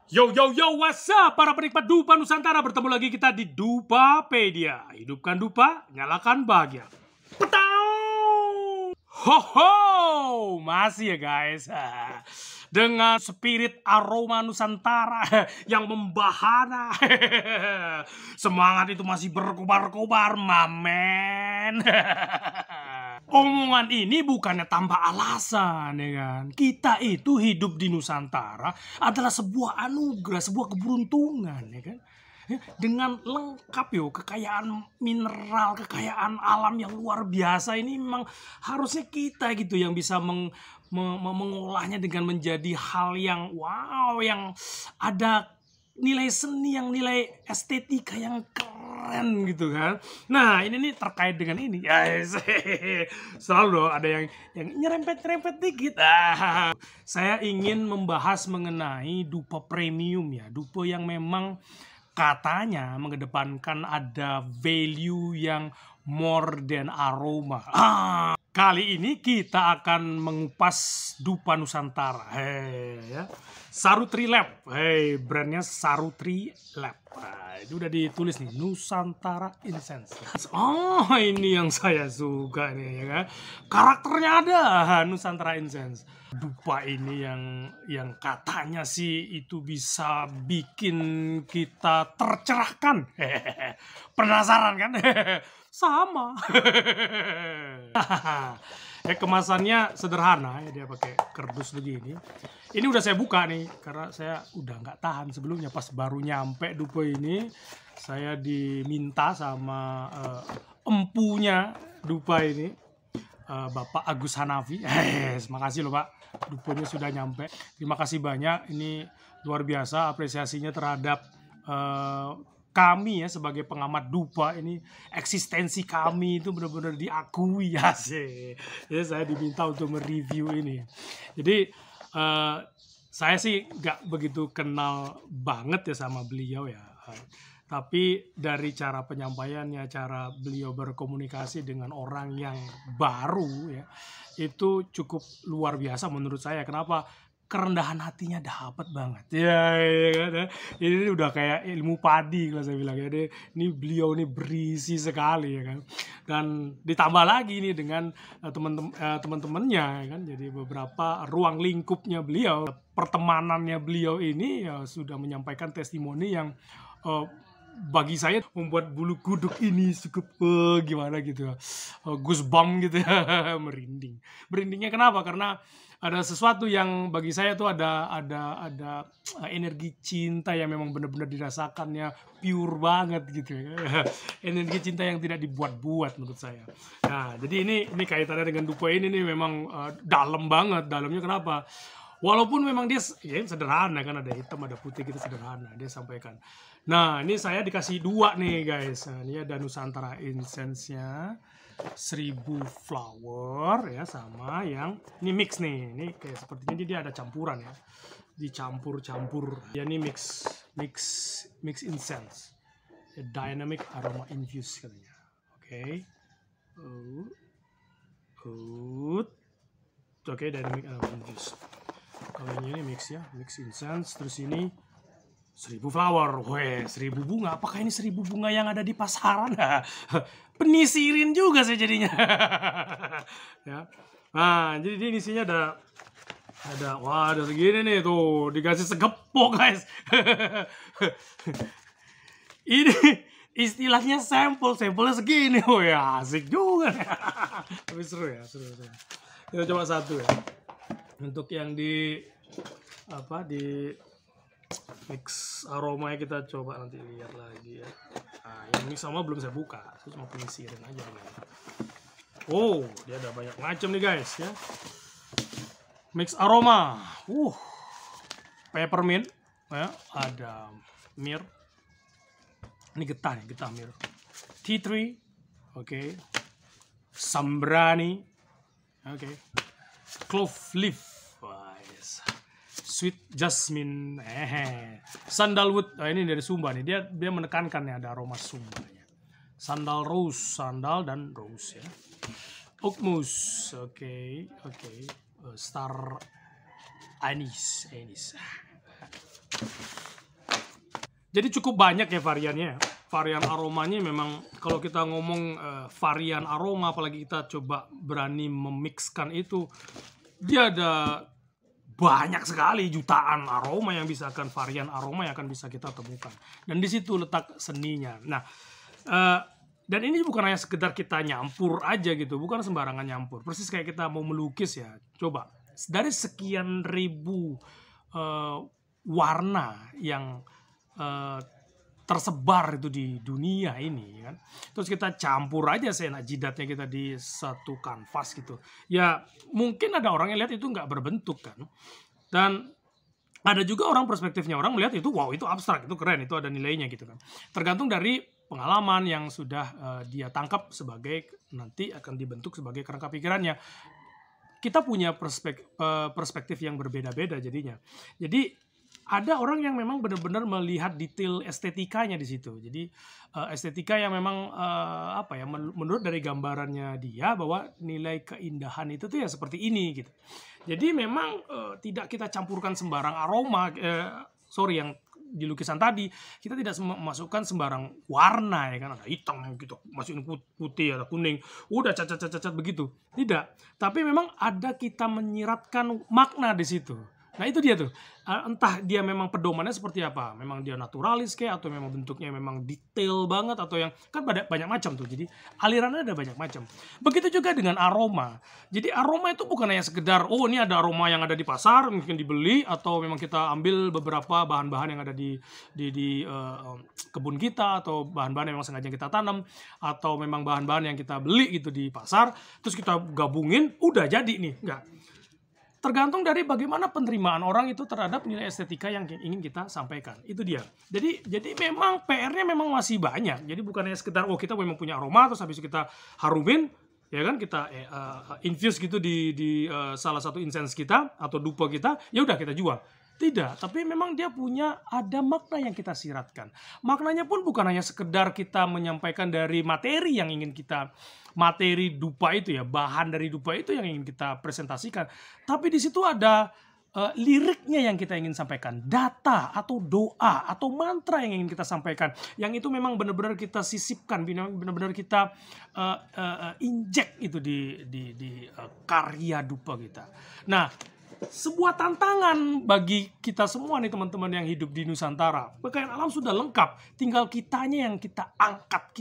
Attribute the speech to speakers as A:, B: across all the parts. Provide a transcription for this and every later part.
A: Yo yo yo, what's up para penikmat Dupa Nusantara, bertemu lagi kita di Dupapedia. Hidupkan Dupa, nyalakan bahagia. Petau! Ho ho, masih ya guys. Dengan spirit aroma Nusantara yang membahana. Semangat itu masih berkobar-kobar, mamen. Omongan ini bukannya tanpa alasan, ya kan? Kita itu hidup di Nusantara adalah sebuah anugerah, sebuah keberuntungan, ya kan? Dengan lengkap kekayaan mineral, kekayaan alam yang luar biasa ini, memang harusnya kita gitu yang bisa mengolahnya dengan menjadi hal yang wow, yang ada nilai seni, yang nilai estetika yang keren gitu kan. Nah ini nih terkait dengan ini guys. Selalu ada yang nyerempet-nyerempet dikit. Saya ingin membahas mengenai Dupa Premium ya. Dupa yang memang katanya mengedepankan ada value yang more than aroma. Kali ini kita akan mengupas Dupa Nusantara. Ya. Sarutri Lab. Brandnya Sarutri Lab. Itu udah ditulis nih, Nusantara Incense. Oh, ini yang saya suka nih ya kan. Karakternya ada Nusantara Incense. Dupa ini yang katanya sih itu bisa bikin kita tercerahkan. Penasaran kan? Sama. Kemasannya sederhana ya, dia pakai kardus begini. Ini udah saya buka nih karena saya udah nggak tahan. Sebelumnya pas baru nyampe Dupa ini, saya diminta sama empunya Dupa ini, Bapak Agus Hanafi. Makasih loh Pak, Dupanya sudah nyampe. Terima kasih banyak, ini luar biasa apresiasinya terhadap kami ya sebagai pengamat Dupa ini. Eksistensi kami itu benar-benar diakui ya sih. Jadi saya diminta untuk mereview ini. Jadi saya sih nggak begitu kenal banget ya sama beliau ya. Tapi dari cara penyampaiannya, cara beliau berkomunikasi dengan orang yang baru ya, itu cukup luar biasa menurut saya. Kenapa? Kerendahan hatinya dapat banget. Ya, kan? Ini udah kayak ilmu padi kalau saya bilang ya. Ini beliau ini berisi sekali ya kan. Dan ditambah lagi nih dengan teman-temannya ya kan. Jadi beberapa ruang lingkupnya beliau, pertemanannya beliau ini ya sudah menyampaikan testimoni yang bagi saya membuat bulu kuduk ini cukup gimana gitu, goosebump gitu ya. Merindingnya kenapa? Karena ada sesuatu yang bagi saya tuh ada energi cinta yang memang benar-benar dirasakannya pure banget gitu ya. Energi cinta yang tidak dibuat-buat menurut saya. Nah jadi ini kaitannya dengan Dupa ini nih memang dalam banget. Dalamnya kenapa? Walaupun memang dia ya, sederhana kan, ada hitam ada putih gitu, sederhana dia sampaikan. Nah ini saya dikasih dua nih guys. Nah, ini ada Nusantara Incense-nya 1000 flower ya, sama yang ini mix nih. Ini kayak sepertinya dia ada campuran ya. Dicampur-campur. Ya ini mix incense. A dynamic aroma infused katanya. Oke. Oke, dynamic aroma infused. Kalau ini mix ya, mix incense. Terus ini 1000 flower. Weh, 1000 bunga. Apakah ini 1000 bunga yang ada di pasaran? Penisirin juga saya jadinya. Ya. Nah, jadi ini isinya ada wah, ada segini nih tuh, dikasih segepok guys. Ini istilahnya sampelnya segini. Oh ya, asik juga. Tapi seru ya, seru. Kita coba satu ya. Untuk yang di mix aromanya kita coba nanti lihat lagi ya. Nah, yang mix sama belum saya buka, saya cuma penyisirin aja. Oh, dia ada banyak macam nih guys ya. Mix aroma, peppermint, ya, ada myrrh. Ini getah myrrh. Tea tree, oke. Sambrani, oke. Clove leaf, sweet jasmine, sandalwood. Nah, ini dari Sumba nih, dia menekankan ya ada aroma Sumbanya. Sandal dan rose ya. Okmus, oke. Star Anis. Jadi cukup banyak ya variannya. Varian aromanya memang kalau kita ngomong varian aroma, apalagi kita coba berani memixkan itu, dia ada banyak sekali, jutaan aroma yang bisa akan varian aroma yang akan bisa kita temukan. Dan di situ letak seninya. Nah, dan ini bukan hanya sekedar kita nyampur aja gitu, bukan sembarangan nyampur. Persis kayak kita mau melukis ya. Coba dari sekian ribu warna yang tersebar itu di dunia ini kan. Terus kita campur aja seenak jidatnya kita di satu kanvas gitu. Ya mungkin ada orang yang lihat itu nggak berbentuk kan. Dan ada juga orang perspektifnya, orang melihat itu wow, itu abstrak, itu keren, itu ada nilainya gitu kan. Tergantung dari pengalaman yang sudah dia tangkap sebagai nanti akan dibentuk sebagai kerangka pikirannya. Kita punya perspektif yang berbeda-beda jadinya. Jadi ada orang yang memang benar-benar melihat detail estetikanya di situ. Jadi estetika yang memang menurut dari gambarannya dia bahwa nilai keindahan itu tuh ya seperti ini gitu. Jadi memang tidak kita campurkan sembarang aroma, yang di lukisan tadi kita tidak masukkan sembarang warna ya kan, ada hitam gitu, masukin putih, ada kuning, udah cacat begitu. Tidak, tapi memang ada kita menyiratkan makna di situ. Nah itu dia tuh, entah dia memang pedomannya seperti apa, memang dia naturalis kayak, atau memang bentuknya memang detail banget, atau yang kan banyak macam tuh. Jadi alirannya ada banyak macam. Begitu juga dengan aroma. Jadi aroma itu bukan hanya sekedar oh ini ada aroma yang ada di pasar mungkin dibeli, atau memang kita ambil beberapa bahan-bahan yang ada di kebun kita, atau bahan-bahan yang memang sengaja kita tanam, atau memang bahan-bahan yang kita beli gitu di pasar, terus kita gabungin udah jadi nih. Enggak. Tergantung dari bagaimana penerimaan orang itu terhadap nilai estetika yang ingin kita sampaikan. Itu dia. Jadi memang PR-nya memang masih banyak. Jadi bukan hanya sekedar oh kita memang punya aroma terus habis itu kita harumin, ya kan, kita infuse gitu di salah satu incense kita atau dupa kita, ya udah kita jual. Tidak, tapi memang dia punya ada makna yang kita siratkan. Maknanya pun bukan hanya sekedar kita menyampaikan dari materi yang ingin kita, materi dupa itu ya, bahan dari dupa itu yang ingin kita presentasikan. Tapi di situ ada liriknya yang kita ingin sampaikan, data atau doa atau mantra yang ingin kita sampaikan, yang itu memang benar-benar kita sisipkan, benar-benar kita injek itu di karya dupa kita. Nah, sebuah tantangan bagi kita semua nih teman-teman yang hidup di Nusantara. Kekayaan alam sudah lengkap, tinggal kitanya yang kita angkat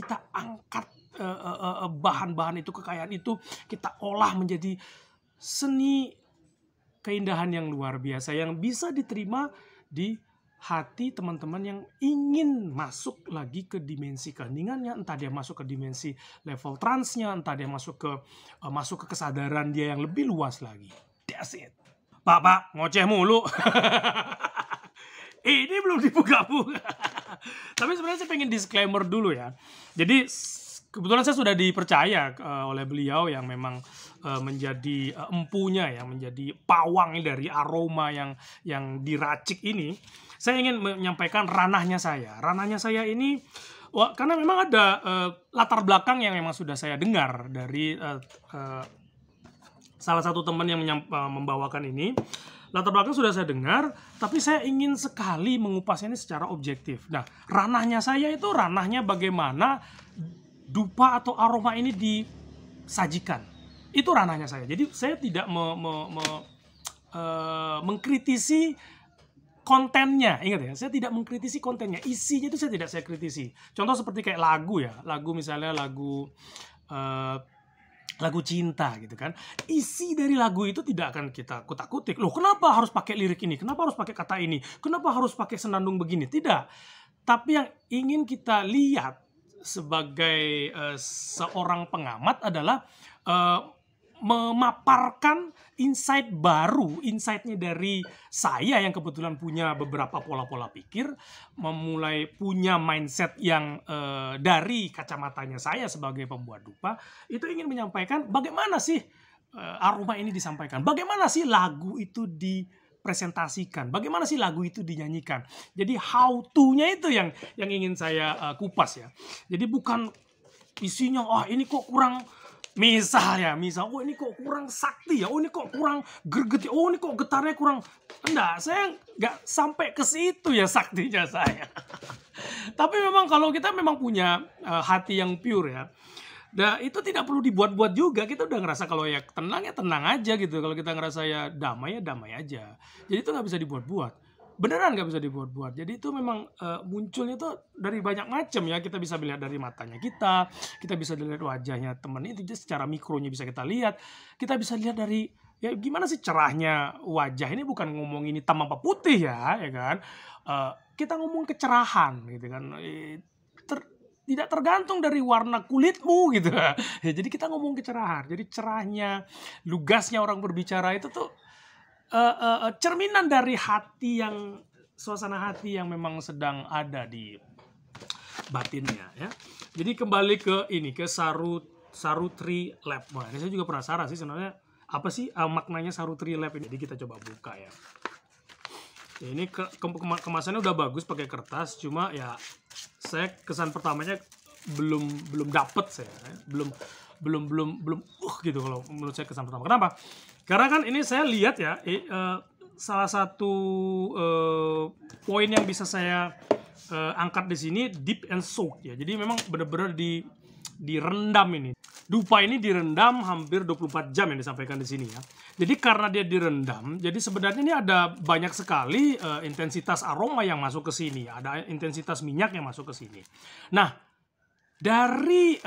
A: bahan-bahan itu, kekayaan itu kita olah menjadi seni keindahan yang luar biasa yang bisa diterima di hati teman-teman yang ingin masuk lagi ke dimensi keheningannya, entah dia masuk ke dimensi level transnya, entah dia masuk ke kesadaran dia yang lebih luas lagi. That's it. Pak, ngoceh mulu. Ini belum dibuka-buka. Tapi sebenarnya saya pengen disclaimer dulu ya. Jadi kebetulan saya sudah dipercaya oleh beliau yang memang menjadi empunya ya, menjadi pawang dari aroma yang diracik ini. Saya ingin menyampaikan ranahnya saya. Ranahnya saya ini karena memang ada latar belakang yang memang sudah saya dengar dari salah satu teman yang membawakan ini. Latar belakang sudah saya dengar, tapi saya ingin sekali mengupasnya ini secara objektif. Nah, ranahnya saya itu ranahnya bagaimana dupa atau aroma ini disajikan. Itu ranahnya saya. Jadi saya tidak mengkritisi kontennya. Ingat ya, saya tidak mengkritisi kontennya. Isinya itu saya kritisi. Contoh seperti kayak lagu ya. Lagu misalnya lagu cinta gitu kan. Isi dari lagu itu tidak akan kita kutak-kutik. Loh, kenapa harus pakai lirik ini? Kenapa harus pakai kata ini? Kenapa harus pakai senandung begini? Tidak. Tapi yang ingin kita lihat sebagai seorang pengamat adalah memaparkan insight baru, insight-nya dari saya yang kebetulan punya beberapa pola-pola pikir, memulai punya mindset yang dari kacamatanya saya sebagai pembuat dupa, itu ingin menyampaikan bagaimana sih aroma ini disampaikan, bagaimana sih lagu itu dipresentasikan, bagaimana sih lagu itu dinyanyikan. Jadi how to-nya itu yang ingin saya kupas ya. Jadi bukan isinya, ini kok kurang misal, oh ini kok kurang sakti ya, oh ini kok kurang greget ya, oh ini kok getarnya kurang. Enggak, saya nggak sampai ke situ ya saktinya saya. Tapi memang kalau kita memang punya hati yang pure ya, nah itu tidak perlu dibuat-buat juga. Kita udah ngerasa kalau ya tenang aja gitu. Kalau kita ngerasa ya damai aja. Jadi itu nggak bisa dibuat-buat. Beneran nggak bisa dibuat-buat. Jadi itu memang munculnya itu dari banyak macam ya. Kita bisa melihat dari matanya kita bisa lihat wajahnya teman itu secara mikronya bisa kita lihat. Kita bisa lihat dari ya gimana sih cerahnya wajah ini, bukan ngomong ini hitam apa putih ya kan. Kita ngomong kecerahan gitu kan. Tidak tergantung dari warna kulitmu gitu. Ya, jadi kita ngomong kecerahan. Jadi cerahnya, lugasnya orang berbicara itu tuh cerminan dari suasana hati yang memang sedang ada di batinnya ya. Jadi kembali ke Sarutri Lab. Wah, ini saya juga penasaran sih sebenarnya apa sih maknanya Sarutri Lab ini. Jadi kita coba buka ya. Ini kemasannya udah bagus pakai kertas, cuma ya saya kesan pertamanya belum dapet saya ya. belum gitu kalau menurut saya kesan pertama. Kenapa? Karena kan ini saya lihat ya salah satu poin yang bisa saya angkat di sini deep and soak ya. Jadi memang benar-benar direndam ini. Dupa ini direndam hampir 24 jam yang disampaikan di sini ya. Jadi karena dia direndam, jadi sebenarnya ini ada banyak sekali intensitas aroma yang masuk ke sini, ada intensitas minyak yang masuk ke sini. Nah, dari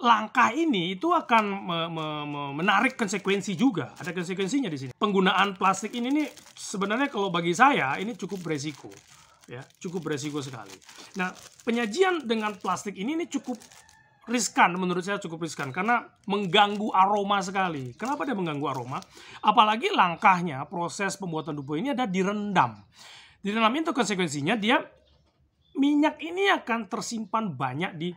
A: langkah ini itu akan menarik konsekuensi juga. Ada konsekuensinya di sini. Penggunaan plastik ini nih sebenarnya kalau bagi saya ini cukup beresiko. Ya, cukup beresiko sekali. Nah, penyajian dengan plastik ini cukup riskan, menurut saya cukup riskan karena mengganggu aroma sekali. Kenapa dia mengganggu aroma? Apalagi langkahnya, proses pembuatan dupa ini ada direndam. Direndam itu konsekuensinya dia minyak ini akan tersimpan banyak di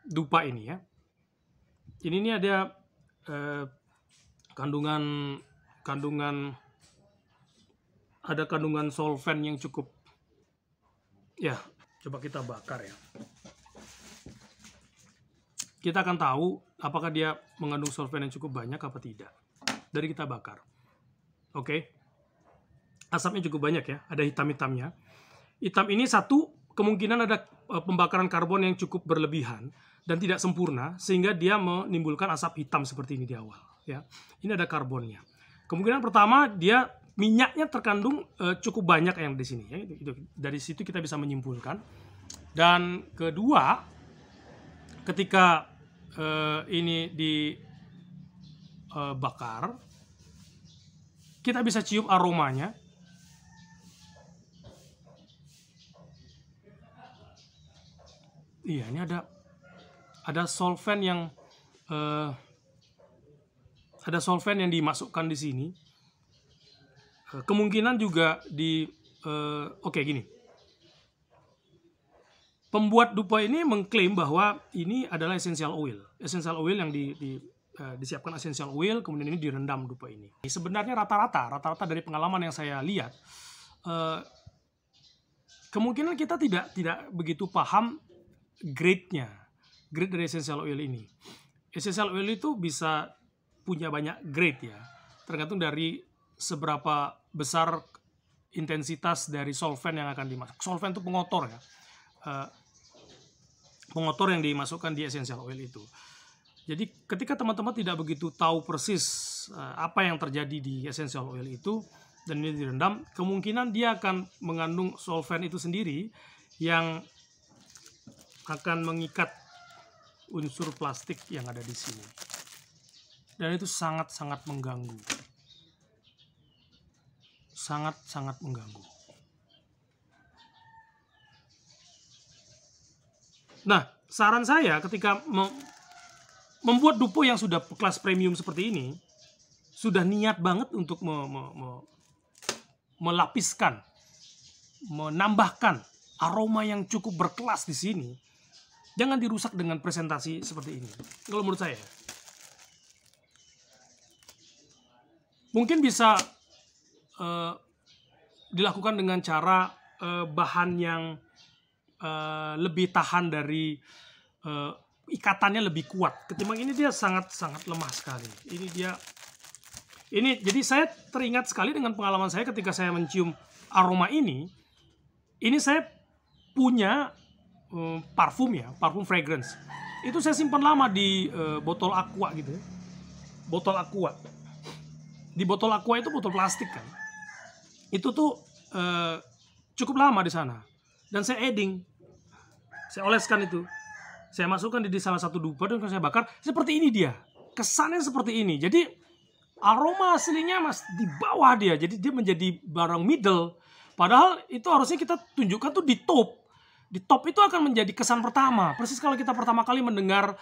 A: dupa ini ya. Ini ada kandungan solvent yang cukup. Ya, coba kita bakar ya. Kita akan tahu apakah dia mengandung solvent yang cukup banyak apa tidak dari kita bakar. Oke. Asapnya cukup banyak ya, ada hitam-hitamnya. Hitam ini satu, kemungkinan ada pembakaran karbon yang cukup berlebihan dan tidak sempurna sehingga dia menimbulkan asap hitam seperti ini di awal ya. Ini ada karbonnya. Kemungkinan pertama dia minyaknya terkandung cukup banyak yang di sini ya. Dari situ kita bisa menyimpulkan. Dan kedua, ketika ini dibakar, kita bisa cium aromanya. Iya, ini ada solvent yang dimasukkan di sini. Kemungkinan juga oke gini. Pembuat dupa ini mengklaim bahwa ini adalah essential oil. Essential oil yang disiapkan essential oil, kemudian ini direndam dupa ini. Sebenarnya rata-rata dari pengalaman yang saya lihat, kemungkinan kita tidak begitu paham grade dari essential oil ini. Essential oil itu bisa punya banyak grade ya, tergantung dari seberapa besar intensitas dari solvent yang akan dimasuk. Solvent itu pengotor ya. Pengotor yang dimasukkan di essential oil itu. Jadi ketika teman-teman tidak begitu tahu persis apa yang terjadi di essential oil itu dan ini direndam, kemungkinan dia akan mengandung solvent itu sendiri yang akan mengikat unsur plastik yang ada di sini. Dan itu sangat-sangat mengganggu. Sangat-sangat mengganggu. Nah, saran saya ketika membuat dupo yang sudah kelas premium seperti ini, sudah niat banget untuk melapiskan, menambahkan aroma yang cukup berkelas di sini, jangan dirusak dengan presentasi seperti ini. Kalau menurut saya, mungkin bisa dilakukan dengan cara bahan yang lebih tahan dari ikatannya lebih kuat. Ketimbang ini dia sangat lemah sekali. Ini jadi saya teringat sekali dengan pengalaman saya ketika saya mencium aroma ini. Ini saya punya parfum fragrance. Itu saya simpan lama di botol aqua gitu ya. Botol aqua. Di botol aqua itu botol plastik kan. Itu tuh cukup lama di sana. Dan saya adding. Saya oleskan itu. Saya masukkan di salah satu dupa dan saya bakar. Seperti ini dia. Kesannya seperti ini. Jadi aroma aslinya di bawah dia. Jadi dia menjadi barang middle. Padahal itu harusnya kita tunjukkan tuh di top. Di top itu akan menjadi kesan pertama. Persis kalau kita pertama kali mendengar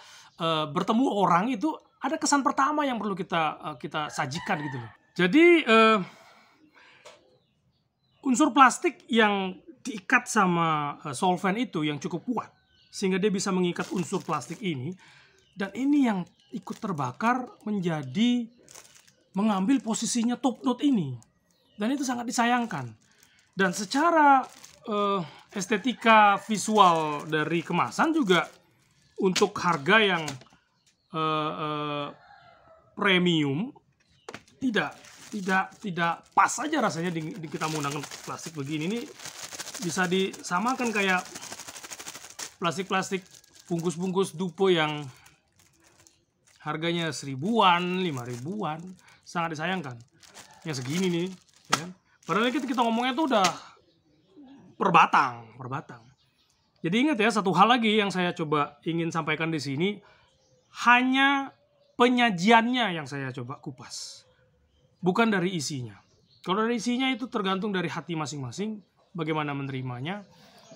A: bertemu orang itu ada kesan pertama yang perlu kita sajikan gitu loh. Jadi unsur plastik yang diikat sama solvent itu yang cukup kuat sehingga dia bisa mengikat unsur plastik ini, dan ini yang ikut terbakar mengambil posisinya top note ini, dan itu sangat disayangkan. Dan secara estetika visual dari kemasan juga untuk harga yang premium tidak pas aja rasanya kita menggunakan plastik begini. Ini bisa disamakan kayak plastik bungkus-bungkus dupo yang harganya 1000-an, 5000-an, sangat disayangkan. Yang segini nih, ya. Padahal kita ngomongnya tuh udah per batang. Jadi ingat ya, satu hal lagi yang saya coba ingin sampaikan di sini, hanya penyajiannya yang saya coba kupas, bukan dari isinya. Kalau dari isinya itu tergantung dari hati masing-masing, bagaimana menerimanya,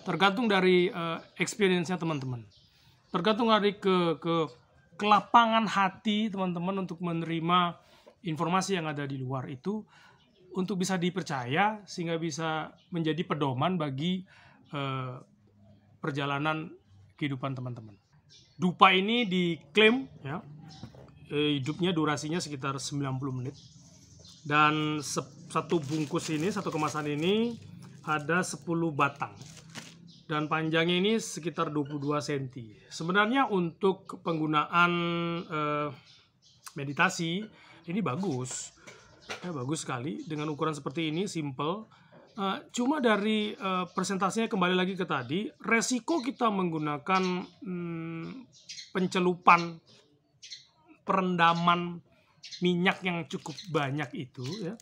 A: tergantung dari experience-nya teman-teman, tergantung dari kelapangan hati teman-teman untuk menerima informasi yang ada di luar itu, untuk bisa dipercaya sehingga bisa menjadi pedoman bagi perjalanan kehidupan teman-teman. Dupa ini diklaim ya, hidupnya durasinya sekitar 90 menit. Dan satu bungkus ini, satu kemasan ini ada 10 batang. Dan panjangnya ini sekitar 22 cm. Sebenarnya untuk penggunaan meditasi ini bagus. Ya, bagus sekali dengan ukuran seperti ini, simple. Cuma dari presentasinya kembali lagi ke tadi, resiko kita menggunakan pencelupan, perendaman minyak yang cukup banyak itu ya,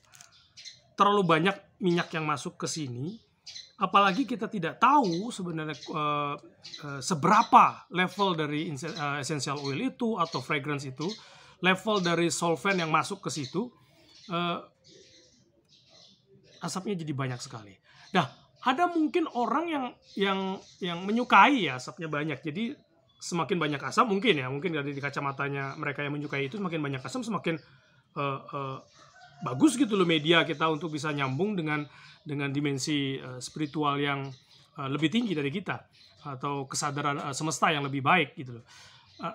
A: terlalu banyak minyak yang masuk ke sini, apalagi kita tidak tahu sebenarnya seberapa level dari essential oil itu atau fragrance itu, level dari solvent yang masuk ke situ, asapnya jadi banyak sekali. Nah, ada mungkin orang yang menyukai ya asapnya banyak. Jadi semakin banyak asap mungkin dari kacamatanya mereka yang menyukai itu, semakin banyak asap semakin bagus gitu loh media kita untuk bisa nyambung dengan dimensi spiritual yang lebih tinggi dari kita, atau kesadaran semesta yang lebih baik gitu loh.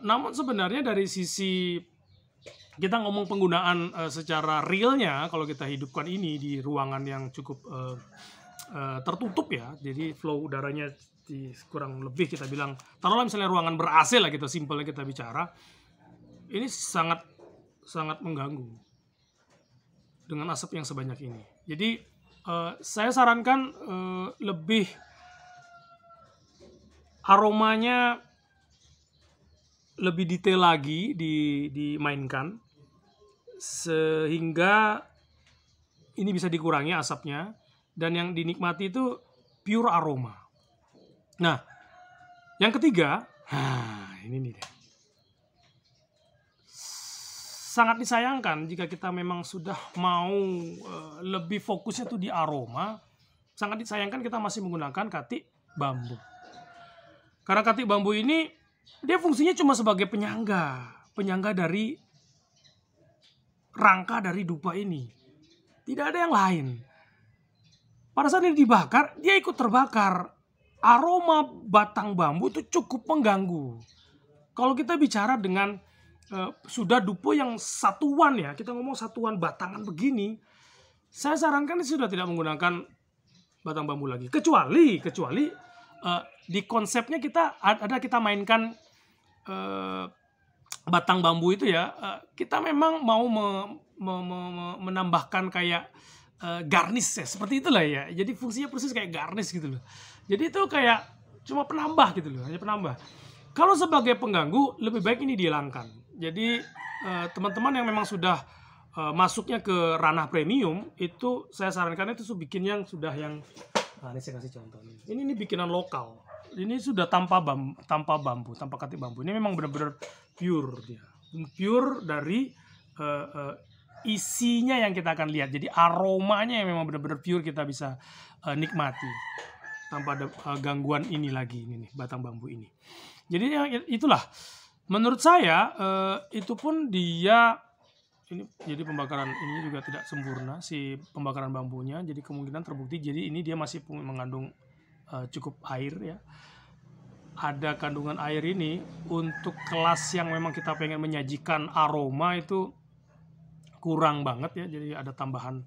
A: Namun sebenarnya dari sisi kita ngomong penggunaan secara realnya, kalau kita hidupkan ini di ruangan yang cukup tertutup ya, jadi flow udaranya kurang lebih kita bilang, taruhlah misalnya ruangan ber-AC lah, kita simpelnya kita bicara, ini sangat mengganggu dengan asap yang sebanyak ini. Jadi saya sarankan lebih aromanya lebih detail lagi dimainkan sehingga ini bisa dikurangi asapnya, dan yang dinikmati itu pure aroma. Nah, yang ketiga, ini nih deh. Sangat disayangkan jika kita memang sudah mau lebih fokusnya tuh di aroma, sangat disayangkan kita masih menggunakan katik bambu. Karena katik bambu ini dia fungsinya cuma sebagai penyangga dari rangka dari dupa ini. Tidak ada yang lain. Pada saat ini dibakar, dia ikut terbakar. Aroma batang bambu itu cukup mengganggu. Kalau kita bicara dengan sudah dupa yang satuan ya, kita ngomong satuan batangan begini, saya sarankan sudah tidak menggunakan batang bambu lagi. Kecuali di konsepnya kita mainkan batang bambu itu ya, kita memang mau menambahkan kayak garnish ya, seperti itulah ya. Jadi fungsinya persis kayak garnish gitu loh. Jadi itu kayak cuma penambah gitu loh, hanya penambah. Kalau sebagai pengganggu lebih baik ini dihilangkan. Jadi teman-teman yang memang sudah masuknya ke ranah premium, itu saya sarankan itu bikin yang sudah yang ini saya kasih contoh nih. Ini bikinan lokal. Ini sudah tanpa bambu, tanpa katik bambu. Ini memang benar-benar pure dia. Pure dari isinya yang kita akan lihat. Jadi aromanya yang memang benar-benar pure kita bisa nikmati tanpa ada gangguan ini lagi, ini nih batang bambu ini. Jadi itulah menurut saya itu pun dia ini, jadi pembakaran ini juga tidak sempurna si pembakaran bambunya. Jadi kemungkinan terbukti jadi ini dia masih mengandung cukup air ya. Ada kandungan air ini untuk kelas yang memang kita pengen menyajikan aroma itu kurang banget ya, jadi ada tambahan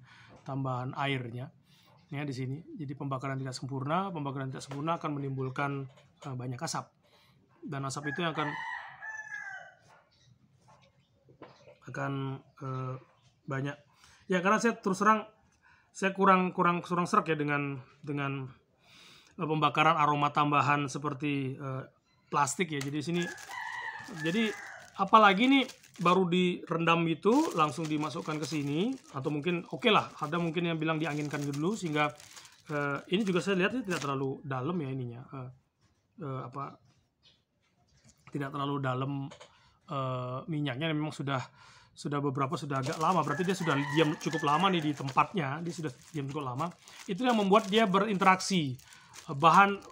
A: airnya ya di sini. Jadi pembakaran tidak sempurna akan menimbulkan banyak asap, dan asap itu yang akan banyak ya, karena saya terus terang saya kurang serak ya dengan pembakaran aroma tambahan seperti plastik ya. Jadi sini apalagi nih baru direndam itu langsung dimasukkan ke sini, atau mungkin oke lah, ada mungkin yang bilang dianginkan dulu sehingga ini juga saya lihat tidak terlalu dalam ya ininya, tidak terlalu dalam minyaknya. Memang sudah agak lama, berarti dia sudah diam cukup lama nih di tempatnya, dia sudah diam cukup lama. Itu yang membuat dia berinteraksi, bahan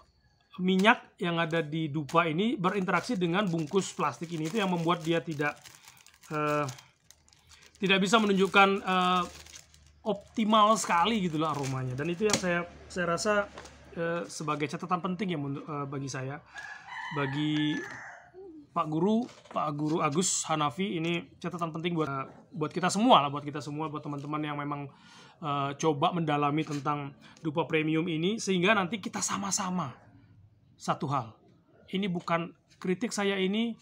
A: minyak yang ada di dupa ini berinteraksi dengan bungkus plastik ini, itu yang membuat dia tidak bisa menunjukkan optimal sekali gitu loh aromanya. Dan itu yang saya rasa sebagai catatan penting ya bagi saya, bagi Pak Guru Agus Hanafi, ini catatan penting buat kita semua lah, buat teman-teman yang memang coba mendalami tentang dupa premium ini, sehingga nanti kita sama-sama satu hal. Ini bukan kritik saya, ini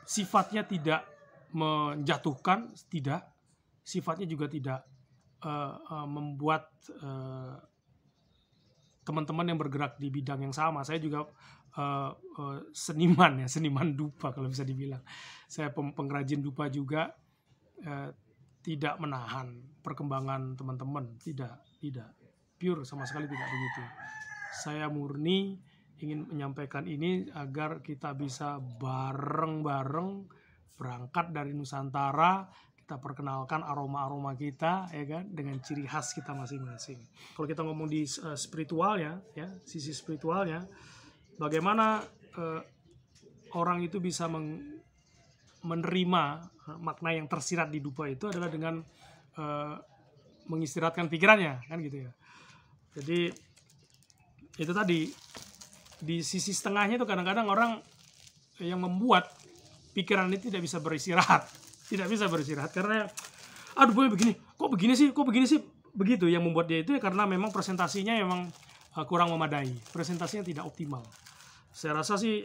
A: sifatnya tidak menjatuhkan, tidak, sifatnya juga tidak membuat teman-teman yang bergerak di bidang yang sama. Saya juga seniman dupa kalau bisa dibilang. Saya pengrajin dupa juga, tidak menahan perkembangan teman-teman, tidak pure sama sekali, tidak begitu. Saya murni ingin menyampaikan ini agar kita bisa bareng-bareng berangkat dari Nusantara, kita perkenalkan aroma-aroma kita ya kan, dengan ciri khas kita masing-masing. Kalau kita ngomong di spiritualnya ya, sisi spiritualnya, bagaimana orang itu bisa menerima makna yang tersirat di dupa itu adalah dengan mengistirahatkan pikirannya kan gitu ya. Jadi itu tadi, di sisi setengahnya itu kadang-kadang orang yang membuat pikiran ini tidak bisa beristirahat karena aduh boleh begini, kok begini sih begitu. Yang membuat dia itu ya karena memang presentasinya memang kurang memadai, presentasinya tidak optimal. Saya rasa sih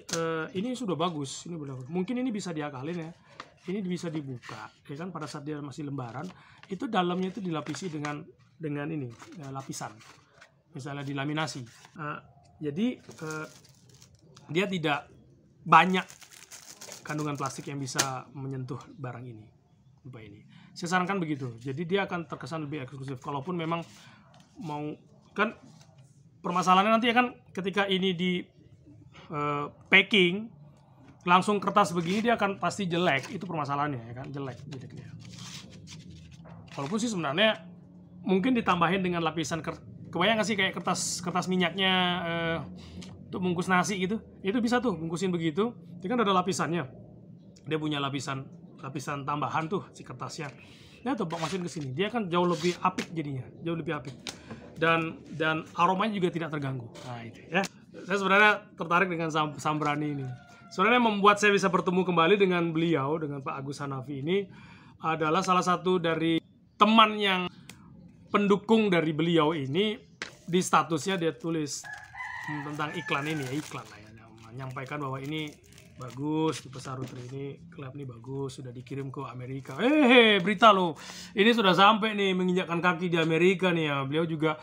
A: ini sudah bagus, mungkin ini bisa diakalin ya, ini bisa dibuka ya kan, pada saat dia masih lembaran itu dalamnya itu dilapisi dengan ini lapisan, misalnya dilaminasi. Jadi dia tidak banyak kandungan plastik yang bisa menyentuh barang ini, dupa ini. Saya sarankan begitu. Jadi dia akan terkesan lebih eksklusif. Kalaupun memang mau, kan permasalahannya nanti ya kan, ketika ini di packing langsung kertas begini, dia akan pasti jelek. Itu permasalahannya ya kan, jelek dia. Walaupun sih sebenarnya mungkin ditambahin dengan lapisan kebayang nggak sih kayak kertas minyaknya untuk bungkus nasi gitu, itu bisa tuh bungkusin begitu. Itu kan ada lapisannya, dia punya lapisan tambahan tuh si kertasnya. Nah tuh masukin ke sini, dia kan jauh lebih apik jadinya, dan aromanya juga tidak terganggu. Nah itu ya, saya sebenarnya tertarik dengan Sambrani ini. Sebenarnya membuat saya bisa bertemu kembali dengan beliau, dengan Pak Agus Hanafi ini adalah salah satu dari teman yang pendukung dari beliau ini. Di statusnya dia tulis tentang iklan ini ya, iklan lah ya, menyampaikan bahwa ini Bagus, tipe Sarutri ini klub nih bagus, sudah dikirim ke Amerika. Berita loh, ini sudah sampai nih menginjakkan kaki di Amerika nih ya. Beliau juga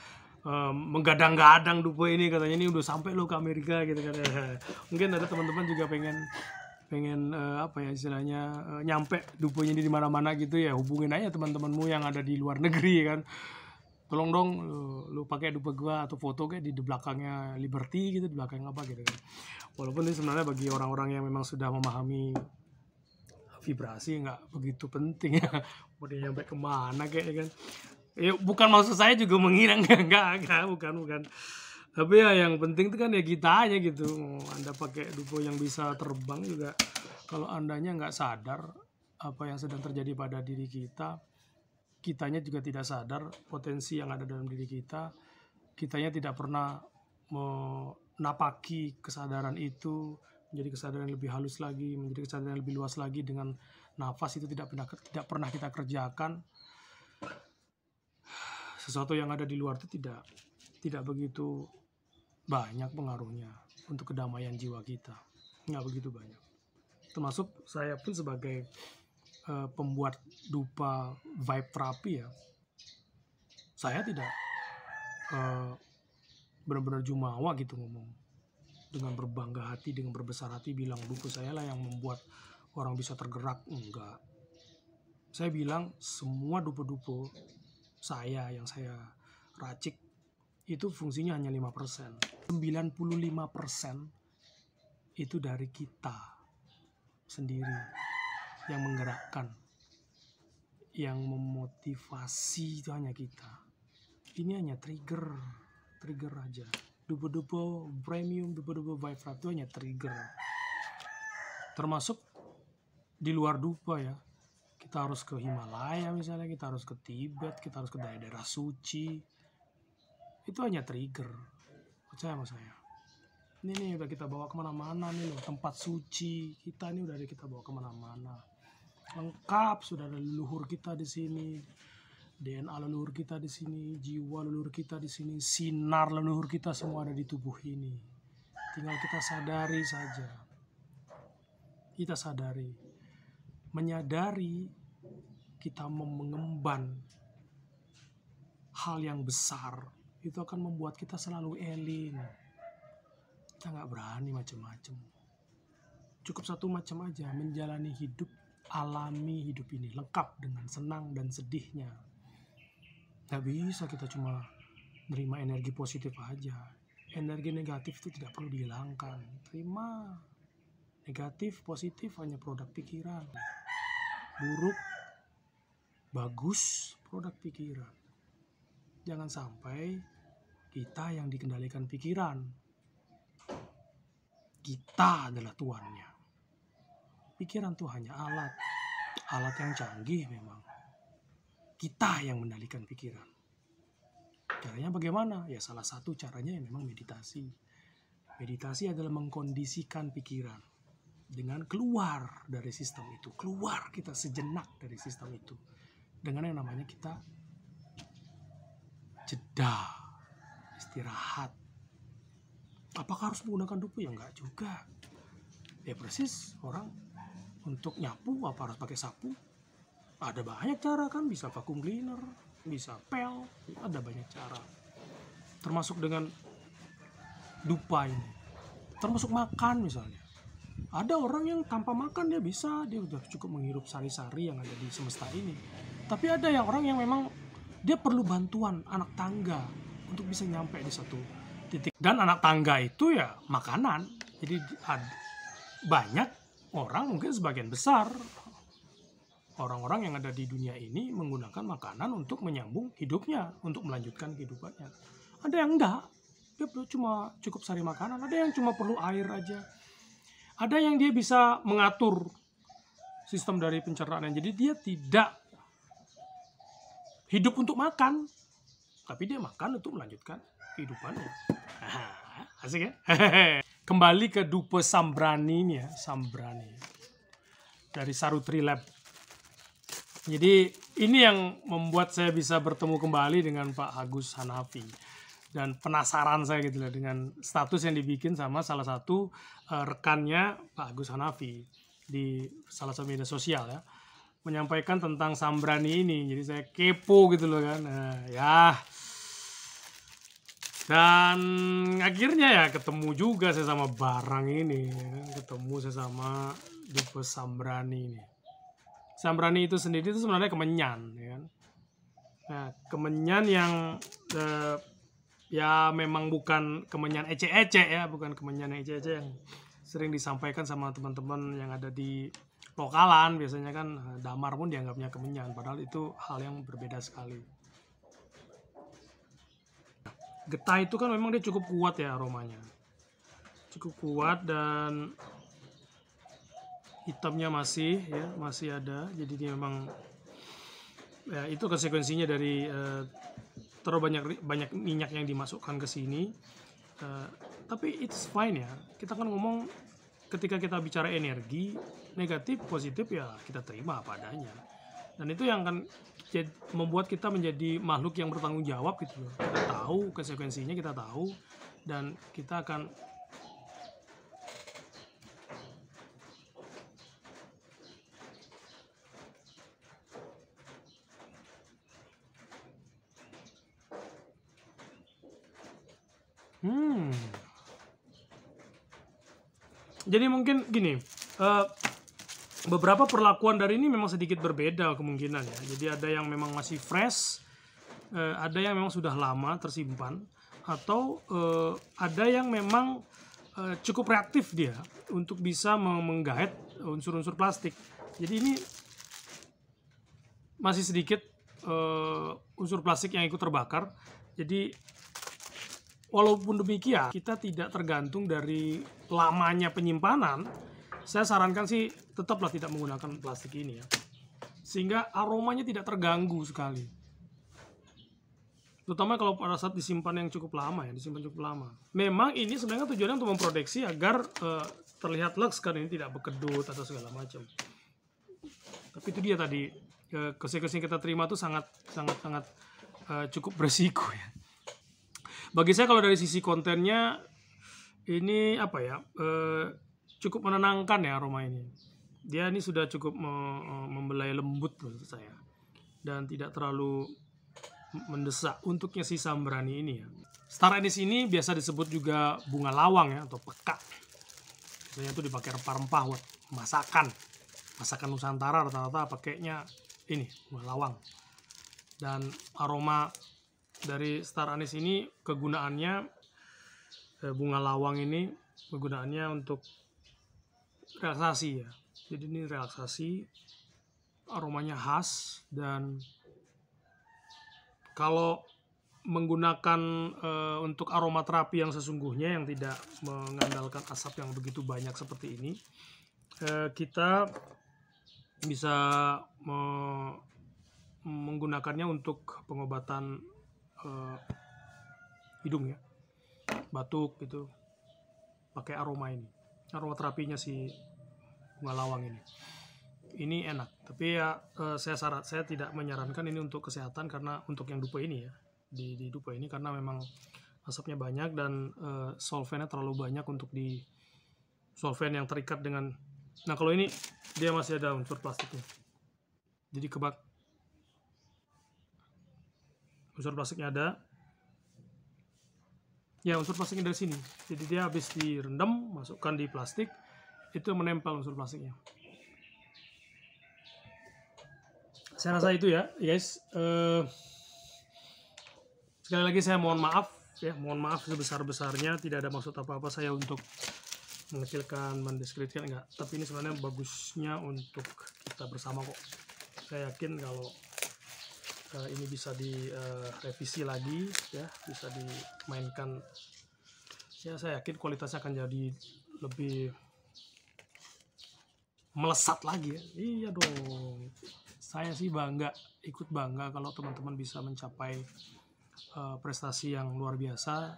A: menggadang-gadang dupe ini, katanya ini udah sampai loh ke Amerika gitu kan. Mungkin ada teman-teman juga pengen apa ya istilahnya, nyampe dupenya di mana-mana gitu ya. Hubungin aja teman-temanmu yang ada di luar negeri kan. Tolong dong lu pakai dupe gua atau foto kayak di belakangnya Liberty gitu, di belakang apa gitu kan. Walaupun ini sebenarnya bagi orang-orang yang memang sudah memahami vibrasi nggak begitu penting ya. Mau dia nyampe kemana kayak kan. Ya bukan maksud saya juga menghina, enggak, bukan. Tapi ya yang penting itu kan ya kita aja gitu. Anda pakai dupe yang bisa terbang juga, kalau andanya nggak sadar apa yang sedang terjadi pada diri kita, kitanya juga tidak sadar potensi yang ada dalam diri kita, kitanya tidak pernah menapaki kesadaran itu menjadi kesadaran yang lebih halus lagi, menjadi kesadaran yang lebih luas lagi dengan nafas. Itu tidak pernah kita kerjakan. Sesuatu yang ada di luar itu tidak begitu banyak pengaruhnya untuk kedamaian jiwa kita, nggak begitu banyak. Termasuk saya pun sebagai pembuat dupa vibe terapi ya, saya tidak benar-benar jumawa gitu ngomong dengan berbangga hati, dengan berbesar hati bilang dupa saya lah yang membuat orang bisa tergerak. Enggak, saya bilang semua dupa-dupa saya yang saya racik itu fungsinya hanya 5%. 95% itu dari kita sendiri yang menggerakkan, yang memotivasi itu hanya kita. Ini hanya trigger aja. Dupa-dupa premium, dupa-dupa vibe itu hanya trigger. Termasuk di luar dupa ya. Kita harus ke Himalaya misalnya, kita harus ke Tibet, kita harus ke daerah suci. Itu hanya trigger. Percaya sama saya. Ini nih udah kita bawa kemana-mana nih loh, tempat suci kita ini udah kita bawa kemana-mana. Lengkap, sudah ada leluhur kita di sini, DNA leluhur kita di sini, jiwa leluhur kita di sini, sinar leluhur kita semua ada di tubuh ini. Tinggal kita sadari saja. Kita sadari, menyadari kita mengemban hal yang besar itu akan membuat kita selalu eling. Kita nggak berani macam-macam. Cukup satu macam aja, menjalani hidup, alami hidup ini lengkap dengan senang dan sedihnya. Nggak bisa kita cuma nerima energi positif aja. Energi negatif itu tidak perlu dihilangkan. Terima. Negatif, positif hanya produk pikiran. Buruk, bagus, produk pikiran. Jangan sampai kita yang dikendalikan pikiran. Kita adalah tuannya. Pikiran itu hanya alat yang canggih memang. Kita yang mengendalikan pikiran. Caranya bagaimana? Ya salah satu caranya ya memang meditasi. Meditasi adalah mengkondisikan pikiran dengan keluar dari sistem itu. Keluar kita sejenak dari sistem itu. Dengan yang namanya kita jeda, istirahat. Apakah harus menggunakan dupa? Ya enggak juga. Ya persis orang untuk nyapu apa harus pakai sapu? Ada banyak cara kan, bisa vacuum cleaner, bisa pel, ada banyak cara. Termasuk dengan dupa ini. Termasuk makan misalnya. Ada orang yang tanpa makan dia udah cukup menghirup sari-sari yang ada di semesta ini. Tapi ada yang orang yang memang dia perlu bantuan anak tangga untuk bisa nyampe di satu titik. Dan anak tangga itu ya makanan. Jadi banyak orang, mungkin sebagian besar orang-orang yang ada di dunia ini menggunakan makanan untuk menyambung hidupnya, untuk melanjutkan kehidupannya. Ada yang enggak, dia cuma cukup sari makanan. Ada yang cuma perlu air aja. Ada yang dia bisa mengatur sistem dari pencernaan. Jadi dia tidak hidup untuk makan, tapi dia makan untuk melanjutkan kehidupannya. Asik ya? Kembali ke dupa Sambrani ini ya, Sambrani dari Sarutri Lab. Jadi ini yang membuat saya bisa bertemu kembali dengan Pak Agus Hanafi. dan penasaran saya gitu loh dengan status yang dibikin sama salah satu rekannya Pak Agus Hanafi di salah satu media sosial ya, menyampaikan tentang Sambrani ini. Jadi saya kepo gitu loh kan. Ya, dan akhirnya ya ketemu juga saya sama barang ini ya kan? Ketemu saya sama Dubes Sambrani ini. Sambrani itu sendiri itu sebenarnya kemenyan ya kan. Nah, kemenyan yang ya memang bukan kemenyan ecek-ecek ya, bukan kemenyan yang ecek-ecek yang sering disampaikan sama teman-teman yang ada di lokalan. Biasanya kan damar pun dianggapnya kemenyan, padahal itu hal yang berbeda sekali. Getah itu kan memang dia cukup kuat ya aromanya, cukup kuat, dan hitamnya masih ada. Jadi dia memang ya, itu konsekuensinya dari terlalu banyak minyak yang dimasukkan ke sini. Tapi it's fine ya. Kita kan ngomong ketika kita bicara energi, negatif, positif ya kita terima apa adanya. Dan itu yang akan membuat kita menjadi makhluk yang bertanggung jawab gitu loh. Kita tahu konsekuensinya, kita tahu, dan kita akan jadi mungkin gini, beberapa perlakuan dari ini memang sedikit berbeda kemungkinan ya. Jadi ada yang memang masih fresh, ada yang memang sudah lama tersimpan, atau ada yang memang cukup reaktif dia untuk bisa menggait unsur-unsur plastik. Jadi ini masih sedikit unsur plastik yang ikut terbakar. Jadi walaupun demikian, kita tidak tergantung dari lamanya penyimpanan. Saya sarankan sih tetaplah tidak menggunakan plastik ini ya, sehingga aromanya tidak terganggu sekali. Terutama kalau pada saat disimpan yang cukup lama ya, Memang ini sebenarnya tujuannya untuk memproteksi agar terlihat lux, karena ini tidak berkedut atau segala macam. Tapi itu dia tadi, konsekuensi yang kita terima itu sangat cukup beresiko ya. Bagi saya kalau dari sisi kontennya ini apa ya, cukup menenangkan ya aroma ini. Dia ini sudah cukup membelai lembut menurut saya, dan tidak terlalu mendesak untuknya si Sambrani ini ya. Star anise ini biasa disebut juga bunga lawang ya, atau peka. Biasanya itu dipakai rempah-rempah buat masakan Nusantara, rata-rata pakainya ini bunga lawang. Dan aroma dari Star anise ini kegunaannya, bunga lawang ini kegunaannya untuk relaksasi ya. Jadi ini relaksasi, aromanya khas, dan kalau menggunakan untuk aromaterapi yang sesungguhnya yang tidak mengandalkan asap yang begitu banyak seperti ini, kita bisa menggunakannya untuk pengobatan hidung ya, batuk gitu, pakai aroma ini, aroma terapinya si bunga lawang ini enak. Tapi ya saya tidak menyarankan ini untuk kesehatan, karena untuk yang dupa ini ya, di dupa ini, karena memang asapnya banyak dan solvennya terlalu banyak untuk di solven yang terikat dengan. Nah kalau ini dia masih ada unsur plastiknya, jadi unsur plastiknya ada ya, unsur plastiknya dari sini. Jadi dia habis direndam, masukkan di plastik, itu menempel unsur plastiknya. Saya rasa itu ya guys. Sekali lagi saya mohon maaf ya, sebesar-besarnya. Tidak ada maksud apa-apa saya untuk mengecilkan, mendiskreditkan, enggak. Tapi ini sebenarnya bagusnya untuk kita bersama kok. Saya yakin kalau ini bisa direvisi lagi ya, bisa dimainkan ya, saya yakin kualitasnya akan jadi lebih melesat lagi ya. Iya dong, saya sih ikut bangga kalau teman-teman bisa mencapai prestasi yang luar biasa,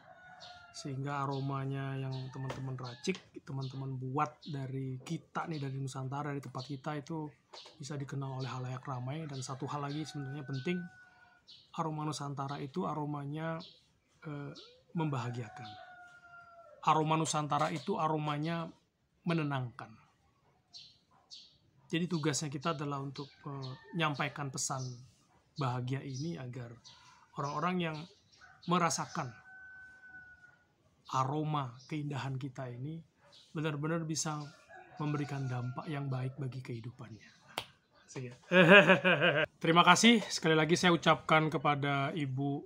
A: sehingga aromanya yang teman-teman racik, teman-teman buat dari kita nih, dari Nusantara, dari tempat kita, itu bisa dikenal oleh halayak ramai. Dan satu hal lagi sebenarnya penting, aroma Nusantara itu aromanya membahagiakan. Aroma Nusantara itu aromanya menenangkan. Jadi tugasnya kita adalah untuk menyampaikan pesan bahagia ini agar orang-orang yang merasakan aroma keindahan kita ini benar-benar bisa memberikan dampak yang baik bagi kehidupannya. Terima kasih sekali lagi saya ucapkan kepada Ibu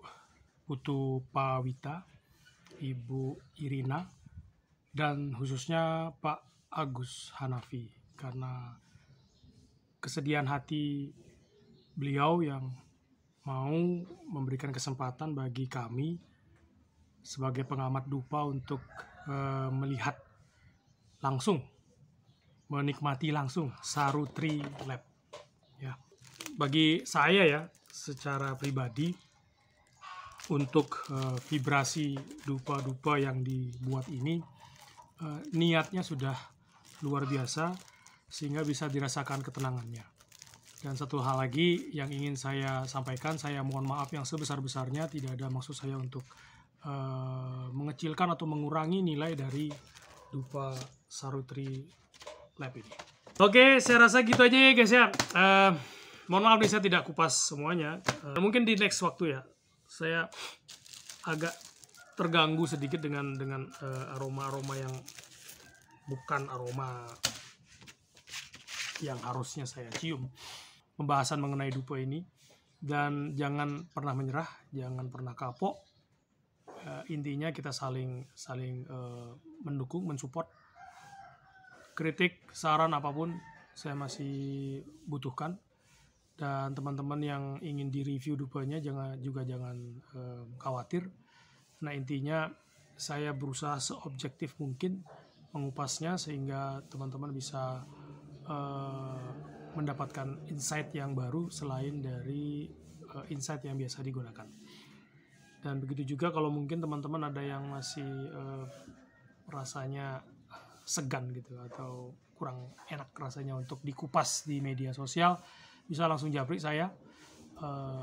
A: Putu Pawita, Ibu Irina, dan khususnya Pak Agus Hanafi, karena kesedihan hati beliau yang mau memberikan kesempatan bagi kami sebagai pengamat dupa untuk melihat langsung, menikmati langsung Sarutri Lab. Ya, bagi saya ya secara pribadi, untuk vibrasi dupa-dupa yang dibuat ini niatnya sudah luar biasa sehingga bisa dirasakan ketenangannya. Dan satu hal lagi yang ingin saya sampaikan, saya mohon maaf yang sebesar-besarnya, tidak ada maksud saya untuk mengecilkan atau mengurangi nilai dari dupa Sarutri Lab ini. Oke, saya rasa gitu aja ya guys ya. Mohon maaf nih saya tidak kupas semuanya. Mungkin di next waktu ya. Saya agak terganggu sedikit dengan aroma-aroma yang bukan aroma yang harusnya saya cium. Pembahasan mengenai dupa ini, dan jangan pernah menyerah, jangan pernah kapok. Intinya kita saling mendukung, mensupport. Kritik, saran apapun saya masih butuhkan. Dan teman-teman yang ingin direview dupanya jangan khawatir. Nah, intinya saya berusaha seobjektif mungkin mengupasnya sehingga teman-teman bisa mendapatkan insight yang baru selain dari insight yang biasa digunakan. Dan begitu juga kalau mungkin teman-teman ada yang masih rasanya segan gitu atau kurang enak rasanya untuk dikupas di media sosial, bisa langsung japri saya,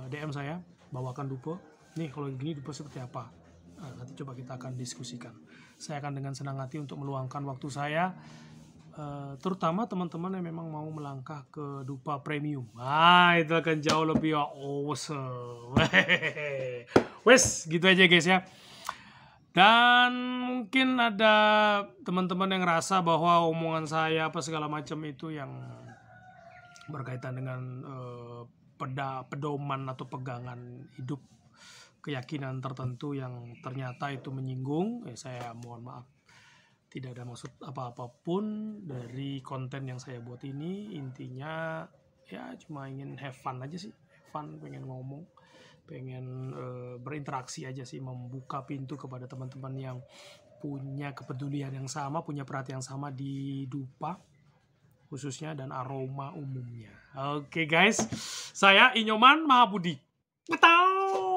A: DM saya, bawakan dupa. Nih kalau gini dupa seperti apa? Nanti coba kita akan diskusikan. Saya akan dengan senang hati untuk meluangkan waktu saya, terutama teman-teman yang memang mau melangkah ke dupa premium. Itu akan jauh lebih awesome. Wes, gitu aja guys ya. Dan mungkin ada teman-teman yang ngerasa bahwa omongan saya apa segala macam itu yang berkaitan dengan pedoman atau pegangan hidup, keyakinan tertentu yang ternyata itu menyinggung, saya mohon maaf. Tidak ada maksud apa-apapun dari konten yang saya buat ini. Intinya ya cuma ingin have fun aja sih, fun, pengen ngomong, pengen berinteraksi aja sih, membuka pintu kepada teman-teman yang punya kepedulian yang sama, punya perhatian sama di dupa khususnya dan aroma umumnya. Oke guys, saya Inyoman Mahabudi. Betul.